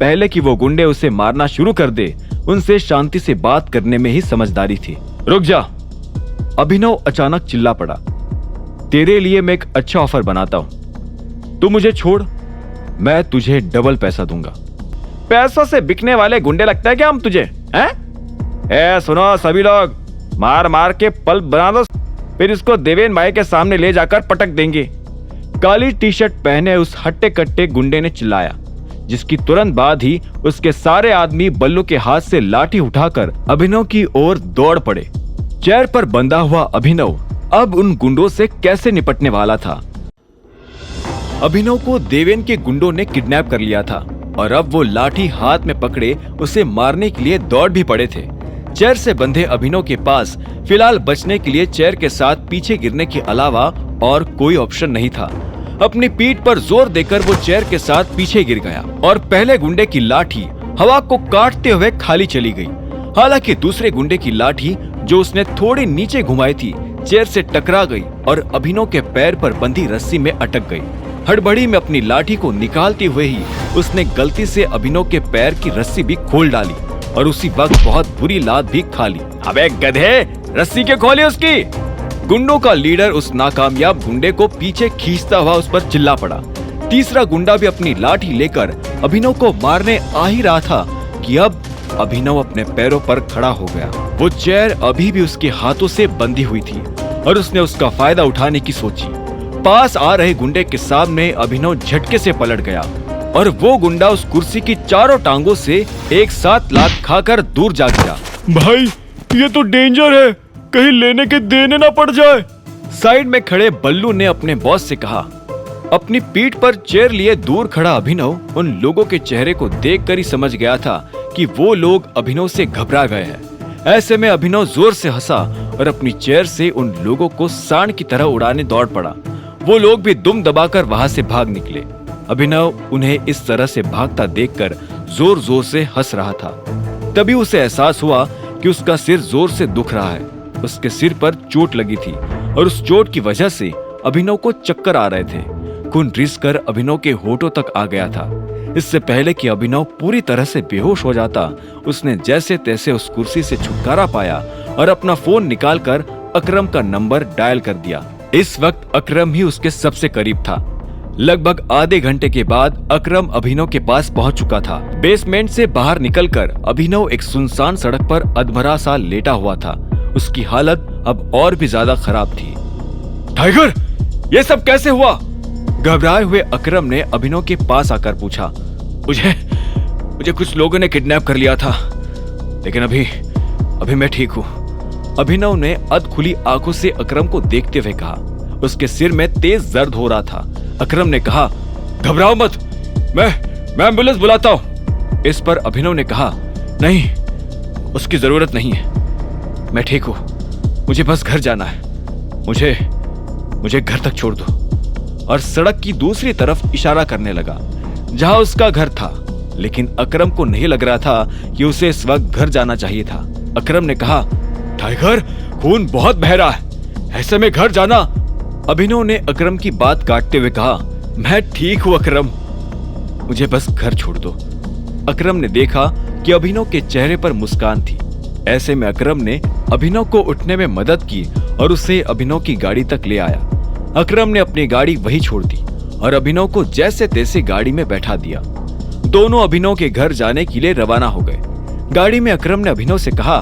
पहले कि वो गुंडे उसे मारना शुरू कर दे, उनसे शांति से बात करने में ही समझदारी थी। रुक जा, अभिनव अचानक चिल्ला पड़ा। तेरे लिए मैं एक अच्छा ऑफर बनाता हूं, तू मुझे छोड़, मैं तुझे डबल पैसा दूंगा। पैसों से बिकने वाले गुंडे लगता है क्या हम तुझे, हैं? सुनो सभी लोग, मार मार के पल्प बना दो, फिर इसको देवेन भाई के सामने ले जाकर पटक देंगे। काली टी शर्ट पहने उस हट्टे कट्टे गुंडे ने चिल्लाया, जिसकी तुरंत बाद ही उसके सारे आदमी बल्लू के हाथ से लाठी उठाकर अभिनव की ओर दौड़ पड़े। चेयर पर बंधा हुआ अभिनव अब उन गुंडों से कैसे निपटने वाला था। अभिनव को देवेन के गुंडों ने किडनैप कर लिया था और अब वो लाठी हाथ में पकड़े उसे मारने के लिए दौड़ भी पड़े थे। चेयर से बंधे अभिनव के पास फिलहाल बचने के लिए चेयर के साथ पीछे गिरने के अलावा और कोई ऑप्शन नहीं था। अपनी पीठ पर जोर देकर वो चेयर के साथ पीछे गिर गया और पहले गुंडे की लाठी हवा को काटते हुए खाली चली गई। हालांकि दूसरे गुंडे की लाठी जो उसने थोड़ी नीचे घुमाई थी, चेयर से टकरा गई और अभिनव के पैर पर बंधी रस्सी में अटक गई। हड़बड़ी में अपनी लाठी को निकालते हुए ही उसने गलती से अभिनव के पैर की रस्सी भी खोल डाली और उसी वक्त बहुत बुरी लात भी खा ली। अबे गधे, रस्सी क्यों खोली उसकी? गुंडों का लीडर उस नाकामयाब गुंडे को पीछे खींचता हुआ उस पर चिल्ला पड़ा। तीसरा गुंडा भी अपनी लाठी लेकर अभिनव को मारने आ ही रहा था कि अब अभिनव अपने पैरों पर खड़ा हो गया। वो चेयर अभी भी उसके हाथों से बंधी हुई थी और उसने उसका फायदा उठाने की सोची। पास आ रहे गुंडे के सामने अभिनव झटके से पलट गया और वो गुंडा उस कुर्सी की चारों टांगों से एक साथ लात खाकर दूर जा गिरा। भाई, ये तो डेंजर है, कहीं लेने के देने ना पड़ जाए। साइड में खड़े बल्लू ने अपने बॉस से कहा। अपनी पीठ पर चेयर लिए दूर खड़ा अभिनव उन लोगों के चेहरे को देखकर ही समझ गया था कि वो लोग अभिनव से घबरा गए हैं। ऐसे में अभिनव जोर से हंसा और अपनी चेयर से उन लोगों को सांड की तरह उड़ाने दौड़ पड़ा। वो लोग भी दुम दबाकर वहां से भाग निकले। अभिनव उन्हें इस तरह से भागता देखकर जोर जोर से हंस रहा था। तभी उसे एहसास हुआ कि उसका सिर जोर से दुख रहा है। उसके सिर पर चोट लगी थी और उस चोट की वजह से अभिनव को चक्कर आ रहे थे। खून रिसकर अभिनव के होठों तक आ गया था। इससे पहले कि अभिनव पूरी तरह से बेहोश हो जाता, उसने जैसे तैसे उस कुर्सी से छुटकारा पाया और अपना फोन निकालकर अकरम का नंबर डायल कर दिया। इस वक्त अकरम ही उसके सबसे करीब था। लगभग आधे घंटे के बाद अकरम अभिनव के पास पहुंच चुका था। बेसमेंट से बाहर निकलकर अभिनव एक सुनसान सड़क पर अधमरा सा लेटा हुआ था। उसकी हालत अब और भी ज्यादा खराब थी। टाइगर, ये सब कैसे हुआ? घबराए हुए अकरम ने अभिनव के पास आकर पूछा। मुझे कुछ लोगों ने किडनैप कर लिया था, लेकिन अभी मैं ठीक हूँ। अभिनव ने अध खुली आंखों से अकरम को देखते हुए कहा। उसके सिर में तेज दर्द हो रहा था। अकरम ने कहा, घबराओ मत, मैं एम्बुलेंस बुलाता हूँ। इस पर अभिनव ने कहा, नहीं, उसकी जरूरत नहीं है, मैं ठीक हूँ, मुझे बस घर जाना है, मुझे घर तक छोड़ दो। और सड़क की दूसरी तरफ इशारा करने लगा, जहां उसका घर था। लेकिन अकरम को नहीं लग रहा था कि उसे इस वक्त घर जाना चाहिए था। अकरम ने कहा, टाइगर, खून बहुत बह रहा है, ऐसे में घर जाना? अभिनव ने अकरम की बात काटते हुए कहा, मैं ठीक हूँ अकरम, मुझे बस घर छोड़ दो। अकरम ने देखा कि अभिनव के चेहरे पर मुस्कान थी। ऐसे में अकरम ने अभिनव को उठने में मदद की और उसे अभिनव की गाड़ी तक ले आया। अकरम ने अपनी गाड़ी वहीं छोड़ दी और अभिनव को जैसे तैसे गाड़ी में बैठा दिया। दोनों अभिनव के घर जाने के लिए रवाना हो गए। गाड़ी में अकरम ने अभिनव से कहा,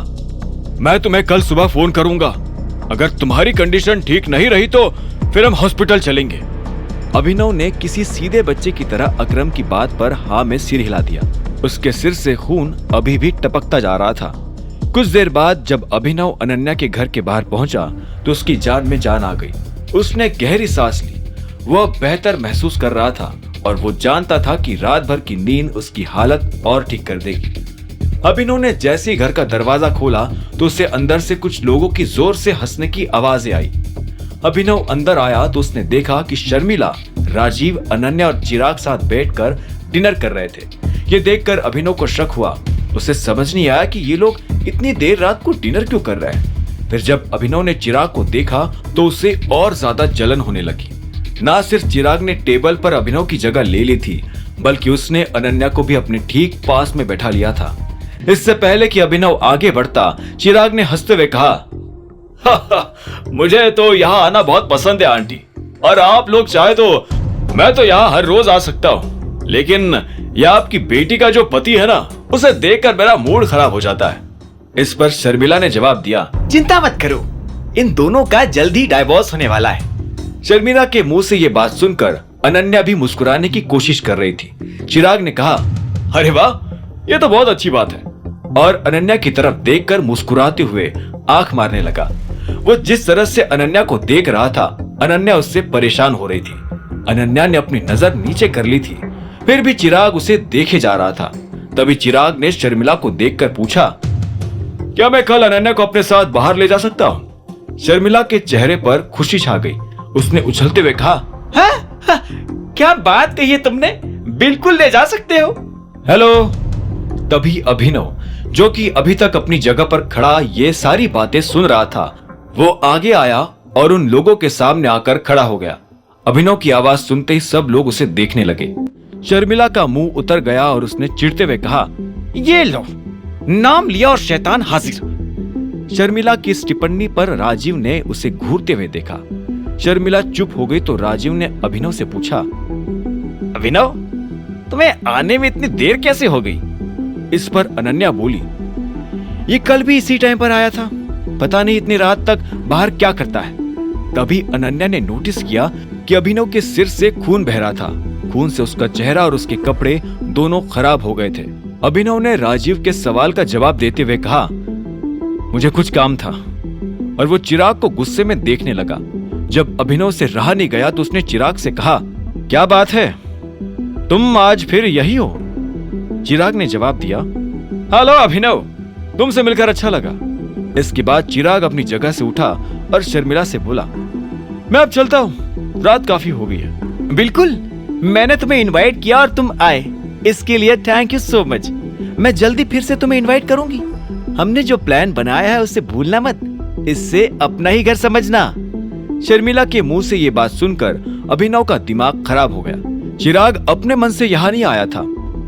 मैं तुम्हें कल सुबह फोन करूंगा, अगर तुम्हारी कंडीशन ठीक नहीं रही तो फिर हम हॉस्पिटल चलेंगे। अभिनव ने किसी सीधे बच्चे की तरह अकरम की बात पर हाँ में सिर हिला दिया। उसके सिर से खून अभी भी टपकता जा रहा था। कुछ देर बाद जब अभिनव अनन्या के घर के बाहर पहुंचा तो उसकी जान में जान आ गई। उसने गहरी सांस ली। वह बेहतर महसूस कर रहा था और वो जानता था कि रात भर की नींद उसकी हालत और ठीक कर देगी। अभिनव ने जैसे ही घर का दरवाजा खोला तो उसे अंदर से कुछ लोगों की जोर से हंसने की आवाजें आई। अभिनव अंदर आया तो उसने देखा कि शर्मिला, राजीव, अनन्या और चिराग साथ बैठकर डिनर कर रहे थे। ये देखकर अभिनव को शक हुआ। उसे समझ नहीं आया कि ये लोग इतनी देर रात को डिनर क्यों कर रहे हैं। फिर जब अभिनव ने चिराग को देखा तो उसे और ज्यादा जलन होने लगी। ना सिर्फ चिराग ने टेबल पर अभिनव की जगह ले ली थी, बल्कि उसने अनन्या को भी अपने ठीक पास में बैठा लिया था। इससे पहले कि अभिनव आगे बढ़ता, चिराग ने हंसते हुए कहा, मुझे तो यहाँ आना बहुत पसंद है आंटी, और आप लोग चाहे तो मैं तो यहाँ हर रोज आ सकता हूँ, लेकिन यह आपकी बेटी का जो पति है ना, उसे देखकर मेरा मूड खराब हो जाता है। इस पर शर्मिला ने जवाब दिया, चिंता मत करो, इन दोनों का जल्दी डाइवोर्स होने वाला है। शर्मिला के मुंह से ये बात सुनकर अनन्या भी मुस्कुराने की कोशिश कर रही थी। चिराग ने कहा, अरे वाह, ये तो बहुत अच्छी बात है, और अनन्या की तरफ देखकर मुस्कुराते हुए आंख मारने लगा। वो जिस तरह से अनन्या को देख रहा था, अनन्या उससे परेशान हो रही थी। अनन्या ने अपनी नजर नीचे कर ली थी, फिर भी चिराग उसे देखे जा रहा था। तभी चिराग ने शर्मिला को देखकर पूछा, क्या मैं कल अनन्या को अपने साथ बाहर ले जा सकता हूँ? शर्मिला के चेहरे पर खुशी छा गई। उसने उछलते हुए कहा, हाँ, क्या बात कही है तुमने, बिल्कुल ले जा सकते हो। हेलो। तभी अभिनव, जो कि अभी तक अपनी जगह पर खड़ा ये सारी बातें सुन रहा था, वो आगे आया और उन लोगों के सामने आकर खड़ा हो गया। अभिनव की आवाज सुनते ही सब लोग उसे देखने लगे। शर्मिला का मुंह उतर गया और उसने चिढ़ते हुए कहा, ये लो, नाम लिया और शैतान हाजिर। शर्मिला की इस टिप्पणी पर राजीव ने उसे घूरते हुए देखा। शर्मिला चुप हो गई तो राजीव ने अभिनव से पूछा, अभिनव, तुम्हें आने में इतनी देर कैसे हो गई? इस पर अनन्या बोली, ये कल भी इसी टाइम पर आया था, पता नहीं इतनी रात तक बाहर क्या करता है। तभी अनन्या ने नोटिस किया कि अभिनव के सिर से खून बह रहा था। खून से उसका चेहरा और उसके कपड़े दोनों खराब हो गए थे। अभिनव ने राजीव के सवाल का जवाब देते हुए कहा, मुझे कुछ काम था, और वो चिराग को गुस्से में देखने लगा। जब अभिनव से रहा नहीं गया तो उसने चिराग से कहा, क्या बात है, तुम आज फिर यही हो? चिराग ने जवाब दिया, हेलो अभिनव, तुमसे मिलकर अच्छा लगा। इसके बाद चिराग अपनी जगह से उठा और शर्मिला से बोला, मैं अब चलता हूँ, रात काफी हो गई है। बिल्कुल, मैंने तुम्हें इनवाइट किया और तुम आए, इसके लिए थैंक यू सो मच। मैं जल्दी फिर से तुम्हें इनवाइट करूंगी। हमने जो प्लान बनाया है उसे भूलना मत, इससे अपना ही घर समझना। शर्मिला के मुंह से ये बात सुनकर अभिनव का दिमाग खराब हो गया। चिराग अपने मन से यहाँ नहीं आया था,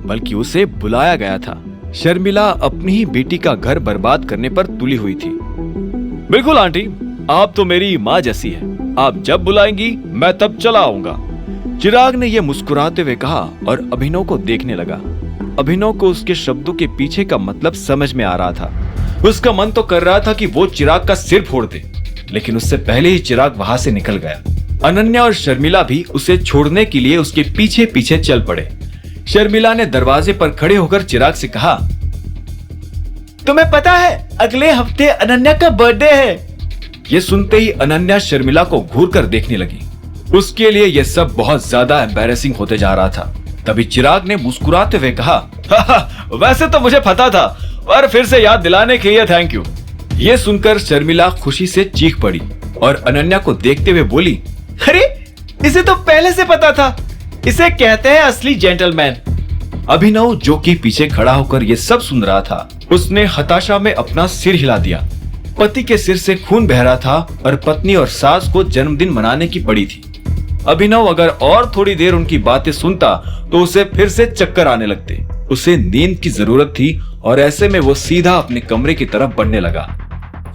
बल्कि उसे बुलाया गया था। शर्मिला अपनी ही बेटी का घर बर्बाद करने पर तुली हुई थी। बिल्कुल आंटी, आप तो मेरी माँ जैसी है, आप जब बुलाएंगी मैं तब चला आऊंगा। चिराग ने यह मुस्कुराते हुए कहा और अभिनव को देखने लगा। अभिनव को उसके शब्दों के पीछे का मतलब समझ में आ रहा था। उसका मन तो कर रहा था कि वो चिराग का सिर फोड़ दे, लेकिन उससे पहले ही चिराग वहां से निकल गया। अनन्या और शर्मिला भी उसे छोड़ने के लिए उसके पीछे पीछे चल पड़े। शर्मिला ने दरवाजे पर खड़े होकर चिराग से कहा, तुम्हें पता है अगले हफ्ते अनन्या का बर्थडे है। ये सुनते ही अनन्या शर्मिला को घूरकर देखने लगी। उसके लिए यह सब बहुत ज्यादा एम्बैरेसिंग होते जा रहा था। तभी चिराग ने मुस्कुराते हुए कहा, वैसे तो मुझे पता था, पर फिर से याद दिलाने के लिए थैंक यू। ये सुनकर शर्मिला खुशी से चीख पड़ी और अनन्या को देखते हुए बोली, अरे इसे तो पहले से पता था, इसे कहते हैं असली जेंटलमैन। अभिनव, जो कि पीछे खड़ा होकर ये सब सुन रहा था, उसने हताशा में अपना सिर हिला दिया। पति के सिर से खून बह रहा था और पत्नी और सास को जन्मदिन मनाने की पड़ी थी। अभिनव अगर और थोड़ी देर उनकी बातें सुनता तो उसे फिर से चक्कर आने लगते। उसे नींद की जरूरत थी और ऐसे में वो सीधा अपने कमरे की तरफ बढ़ने लगा।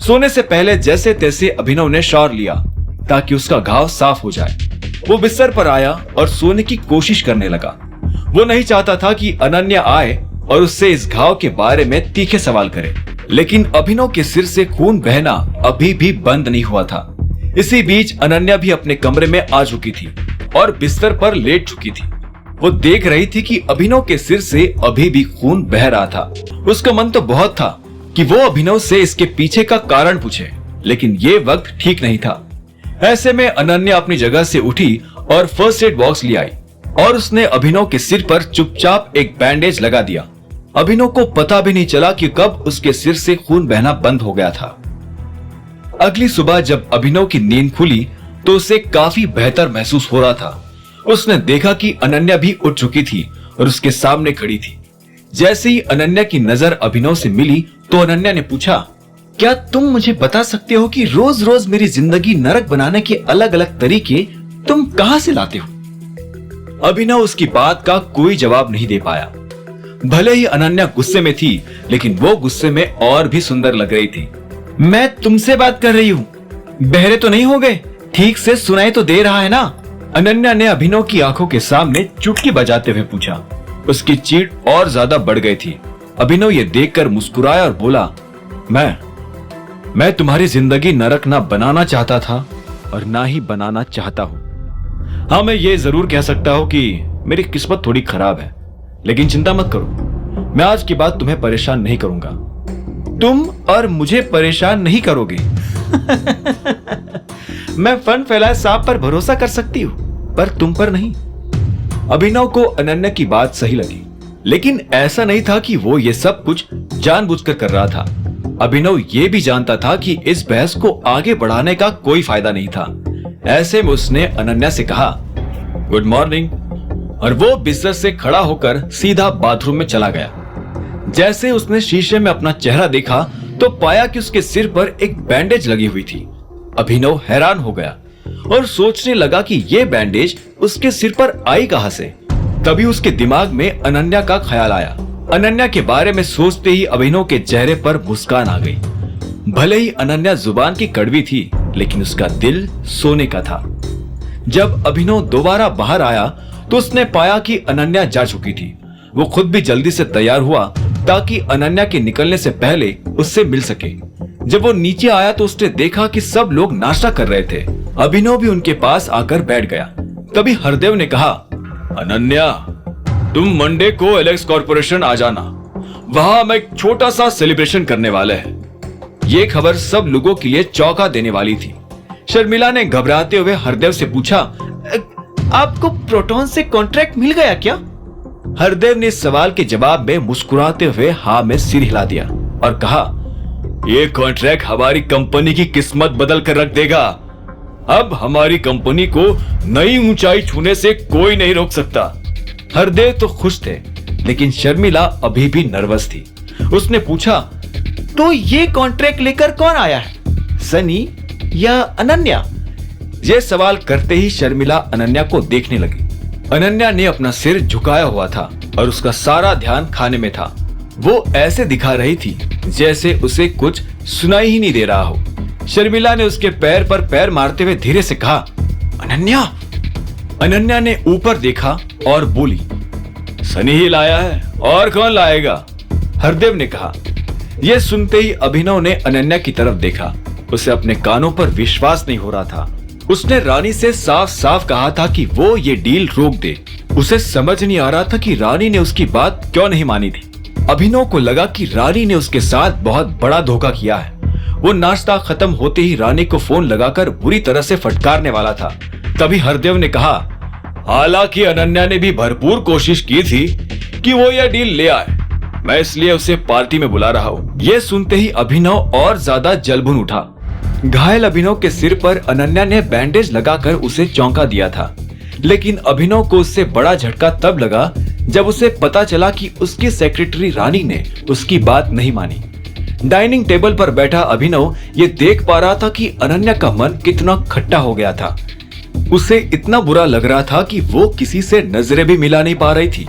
सोने से पहले जैसे तैसे अभिनव ने शॉवर लिया ताकि उसका घाव साफ हो जाए। वो बिस्तर पर आया और सोने की कोशिश करने लगा। वो नहीं चाहता था कि अनन्या आए और उससे इस घाव के बारे में तीखे सवाल करे, लेकिन अभिनव के सिर से खून बहना अभी भी बंद नहीं हुआ था। इसी बीच अनन्या भी अपने कमरे में आ चुकी थी और बिस्तर पर लेट चुकी थी। वो देख रही थी कि अभिनव के सिर से अभी भी खून बह रहा था। उसका मन तो बहुत था कि वो अभिनव से इसके पीछे का कारण पूछे, लेकिन ये वक्त ठीक नहीं था। ऐसे में अनन्या अपनी जगह से उठी और फर्स्ट एड बॉक्स ले आई और उसने अभिनव के सिर पर चुपचाप एक बैंडेज लगा दिया। अभिनव को पता भी नहीं चला कि कब उसके सिर से खून बहना बंद हो गया था। अगली सुबह जब अभिनव की नींद खुली तो उसे काफी बेहतर महसूस हो रहा था। उसने देखा कि अनन्या भी उठ चुकी थी और उसके सामने खड़ी थी। जैसे ही अनन्या की नजर अभिनव से मिली तो अनन्या ने पूछा, क्या तुम मुझे बता सकते हो कि रोज रोज मेरी जिंदगी नरक बनाने के अलग अलग तरीके तुम कहां से लाते हो? अभिनव उसकी बात का कोई जवाब नहीं दे पाया। भले ही अनन्या गुस्से में थी, लेकिन वो गुस्से में और भी सुंदर लग रही थी। मैं तुमसे बात कर रही हूँ, बहरे तो नहीं हो गए? ठीक से सुनाई तो दे रहा है ना? अनन्या ने अभिनव की आंखों के सामने चुटकी बजाते हुए पूछा। उसकी चीड़ और ज्यादा बढ़ गई थी। अभिनव ये देखकर मुस्कुराया और बोला, मैं तुम्हारी जिंदगी नरक ना बनाना चाहता था और ना ही बनाना चाहता हूं। हाँ, मैं ये जरूर कह सकता हूं कि मेरी किस्मत थोड़ी खराब है, लेकिन चिंता मत करो, मैं आज के बाद तुम्हें परेशान नहीं करूंगा। तुम और मुझे परेशान नहीं करोगे? मैं फन फैलाए सांप पर भरोसा कर सकती हूँ, पर तुम पर नहीं। अभिनव को अनन्या की बात सही लगी, लेकिन ऐसा नहीं था कि वो ये सब कुछ जानबूझकर कर रहा था। अभिनव ये भी जानता था कि इस बहस को आगे बढ़ाने का कोई फायदा नहीं था। ऐसे में उसने अनन्या से कहा, गुड मॉर्निंग, और वो बिस्तर से खड़ा होकर सीधा बाथरूम में चला गया। जैसे उसने शीशे में अपना चेहरा देखा तो पाया कि उसके सिर पर एक बैंडेज लगी हुई थी। अभिनव हैरान हो गया और सोचने लगा कि ये बैंडेज उसके सिर पर आई कहां से। तभी उसके दिमाग में अनन्या का ख्याल आया। अनन्या के बारे में सोचते ही अभिनव के चेहरे पर मुस्कान आ गई। भले ही अनन्या जुबान की कड़वी थी, लेकिन उसका दिल सोने का था। जब अभिनव दोबारा बाहर आया तो उसने पाया कि अनन्या जा चुकी थी। वो खुद भी जल्दी से तैयार हुआ ताकि अनन्या के निकलने से पहले उससे मिल सके। जब वो नीचे आया तो उसने देखा कि सब लोग नाश्ता कर रहे थे। अभिनव भी उनके पास आकर बैठ गया। तभी हरदेव ने कहा, अनन्या, तुम मंडे को एलेक्स कॉर्पोरेशन आ जाना, वहां हम एक छोटा सा सेलिब्रेशन करने वाले हैं। ये खबर सब लोगों के लिए चौंका देने वाली थी। शर्मिला ने घबराते हुए हरदेव से पूछा, आपको प्रोटॉन से कॉन्ट्रैक्ट मिल गया क्या? हरदेव ने इस सवाल के जवाब में मुस्कुराते हुए हाँ में सिर हिला दिया और कहा, ये कॉन्ट्रैक्ट हमारी कंपनी की किस्मत बदल कर रख देगा। अब हमारी कंपनी को नई ऊंचाई छूने से कोई नहीं रोक सकता। हरदेव तो खुश थे, लेकिन शर्मिला अभी भी नर्वस थी। उसने पूछा, तो ये कॉन्ट्रैक्ट लेकर कौन आया है, सनी या अनन्या? ये सवाल करते ही शर्मिला अनन्या को देखने लगी। अनन्या ने अपना सिर झुकाया हुआ था और उसका सारा ध्यान खाने में था। वो ऐसे दिखा रही थी जैसे उसे कुछ सुनाई ही नहीं दे रहा हो। शर्मिला ने उसके पैर पर पैर मारते हुए धीरे से कहा, अनन्या। अनन्या ने ऊपर देखा और बोली, सनी ही लाया है, और कौन लाएगा? हरदेव ने कहा। यह सुनते ही अभिनव ने अनन्या की तरफ देखा। उसे अपने कानों पर विश्वास नहीं हो रहा था। उसने रानी से साफ साफ कहा था कि वो ये डील रोक दे। उसे समझ नहीं आ रहा था कि रानी ने उसकी बात क्यों नहीं मानी थी। अभिनव को लगा कि रानी ने उसके साथ बहुत बड़ा धोखा किया है। वो नाश्ता खत्म होते ही रानी को फोन लगाकर बुरी तरह से फटकारने वाला था। तभी हरदेव ने कहा, हालांकि अनन्या ने भी भरपूर कोशिश की थी कि वो यह डील ले आए, मैं इसलिए उसे पार्टी में बुला रहा हूँ। ये सुनते ही अभिनव और ज्यादा जलभुन उठा। घायल अभिनव के सिर पर अनन्या ने बैंडेज लगाकर उसे चौंका दिया था, लेकिन अभिनव को उससे बड़ा झटका तब लगा जब उसे पता चला कि उसकी सेक्रेटरी रानी ने उसकी बात नहीं मानी। डाइनिंग टेबल पर बैठा अभिनव ये देख पा रहा था कि अनन्या का मन कितना खट्टा हो गया था। उसे इतना बुरा लग रहा था कि वो किसी से नजरें भी मिला नहीं पा रही थी।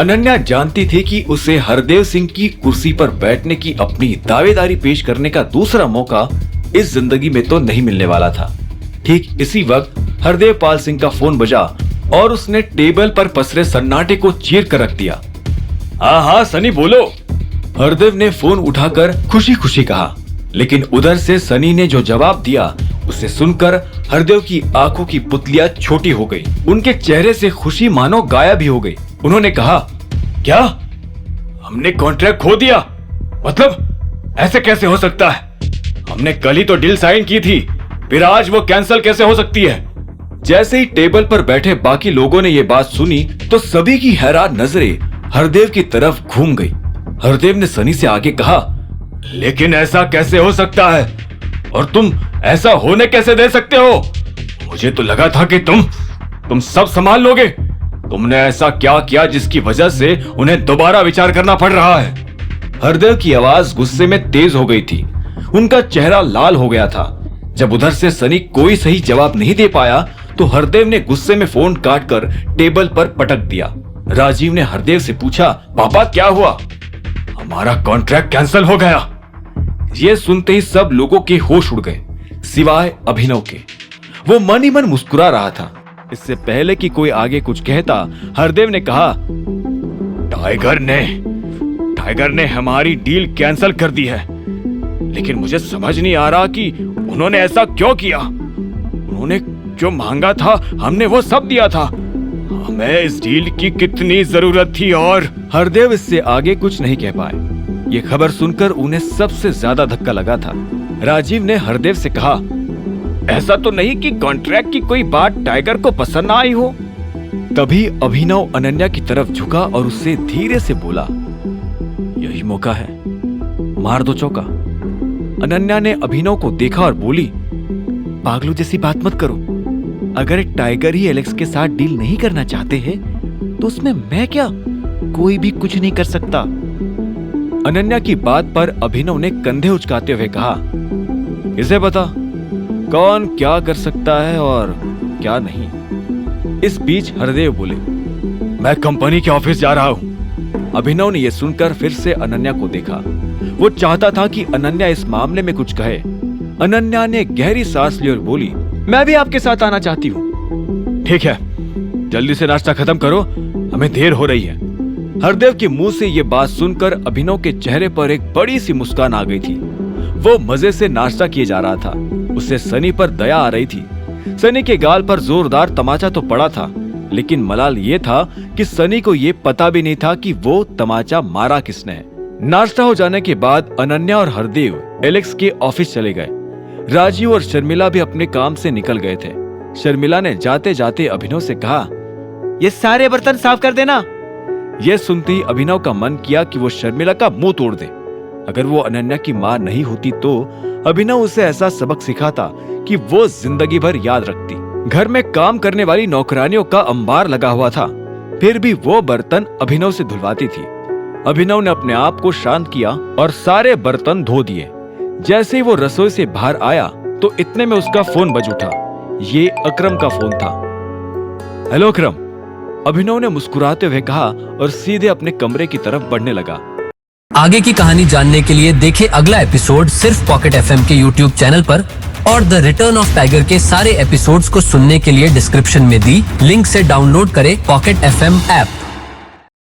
अनन्या जानती थी कि उसे हरदेव सिंह की कुर्सी पर बैठने की अपनी दावेदारी पेश करने का दूसरा मौका इस जिंदगी में तो नहीं मिलने वाला था। ठीक इसी वक्त हरदेव पाल सिंह का फोन बजा और उसने टेबल पर पसरे सन्नाटे को चीर कर रख दिया। हाँ सनी बोलो, हरदेव ने फोन उठाकर खुशी खुशी कहा, लेकिन उधर से सनी ने जो जवाब दिया उसे सुनकर हरदेव की आंखों की पुतलियां छोटी हो गई। उनके चेहरे से खुशी मानो गायब ही हो गई। उन्होंने कहा, क्या हमने कॉन्ट्रैक्ट खो दिया? मतलब ऐसे कैसे हो सकता है? हमने कल ही तो डील साइन की थी, फिर आज वो कैंसिल कैसे हो सकती है? जैसे ही टेबल पर बैठे बाकी लोगों ने ये बात सुनी तो सभी की हैरान नजरें हरदेव की तरफ घूम गई। हरदेव ने सनी से आगे कहा, लेकिन ऐसा कैसे हो सकता है और तुम ऐसा होने कैसे दे सकते हो? मुझे तो लगा था कि तुम सब संभाल लोगे। तुमने ऐसा क्या किया जिसकी वजह से उन्हें दोबारा विचार करना पड़ रहा है? हरदेव की आवाज गुस्से में तेज हो गई थी। उनका चेहरा लाल हो गया था। जब उधर से सनी कोई सही जवाब नहीं दे पाया तो हरदेव ने गुस्से में फोन काटकर टेबल पर पटक दिया। राजीव ने हरदेव से पूछा, पापा क्या हुआ? हमारा कॉन्ट्रैक्ट कैंसिल हो गया। यह सुनते ही सब लोगों के होश उड़ गए, सिवाय अभिनव के। वो मन ही मन मुस्कुरा रहा था। इससे पहले कि कोई आगे कुछ कहता, हरदेव ने कहा, टाइगर ने हमारी डील कैंसिल कर दी है, लेकिन मुझे समझ नहीं आ रहा कि उन्होंने ऐसा क्यों किया। उन्होंने जो मांगा था हमने वो सब दिया था। हमें इस डील की कितनी जरूरत थी। और हरदेव इससे आगे कुछ नहीं कह पाए। ये खबर सुनकर उन्हें सबसे ज्यादा धक्का लगा था। राजीव ने हरदेव से कहा, ऐसा तो नहीं कि कॉन्ट्रैक्ट की कोई बात टाइगर को पसंद ना आई हो? तभी अभिनव अनन्या की तरफ झुका और उससे धीरे से बोला, यही मौका है, मार दो चौका। अनन्या ने अभिनव को देखा और बोली, पागलों जैसी बात मत करो। अगर टाइगर ही एलेक्स के साथ डील नहीं करना चाहते हैं तो उसमें मैं क्या, कोई भी कुछ नहीं कर सकता। अनन्या की बात पर अभिनव ने कंधे उचकाते हुए कहा, इसे बता कौन क्या कर सकता है और क्या नहीं। इस बीच हरदेव बोले, मैं कंपनी के ऑफिस जा रहा हूं। अभिनव ने यह सुनकर फिर से अनन्या को देखा। वो चाहता था कि अनन्या इस मामले में कुछ कहे। अनन्या ने गहरी सांस ली और बोली, मैं भी आपके साथ आना चाहती हूँ। ठीक है, जल्दी से नाश्ता खत्म करो, हमें देर हो रही है। हरदेव के मुंह से ये बात सुनकर अभिनव के चेहरे पर एक बड़ी सी मुस्कान आ गई थी। वो मजे से नाश्ता किए जा रहा था। उसे सनी पर दया आ रही थी। सनी के गाल पर जोरदार तमाचा तो पड़ा था, लेकिन मलाल ये था कि सनी को ये पता भी नहीं था कि वो तमाचा मारा किसने है। नाश्ता हो जाने के बाद अनन्या और हरदेव एलेक्स के ऑफिस चले गए। राजीव और शर्मिला भी अपने काम से निकल गए थे। शर्मिला ने जाते जाते अभिनव से कहा, ये सारे बर्तन साफ कर देना। यह सुनते ही अभिनव का मन किया कि वो शर्मिला का मुंह तोड़ दे। अगर वो अनन्या की मां नहीं होती तो अभिनव उसे ऐसा सबक सिखाता कि वो जिंदगी भर याद रखती। घर में काम करने वाली नौकरानियों का अंबार लगा हुआ था, फिर भी वो बर्तन अभिनव से धुलवाती थी। अभिनव ने अपने आप को शांत किया और सारे बर्तन धो दिए। जैसे ही वो रसोई से बाहर आया तो इतने में उसका फोन बज उठा। ये अकरम का फोन था। हेलो अकरम, अभिनव ने मुस्कुराते हुए कहा और सीधे अपने कमरे की तरफ बढ़ने लगा। आगे की कहानी जानने के लिए देखें अगला एपिसोड सिर्फ पॉकेट एफएम के यूट्यूब चैनल पर, और द रिटर्न ऑफ टाइगर के सारे एपिसोड्स को सुनने के लिए डिस्क्रिप्शन में दी लिंक से डाउनलोड करें पॉकेट एफएम ऐप।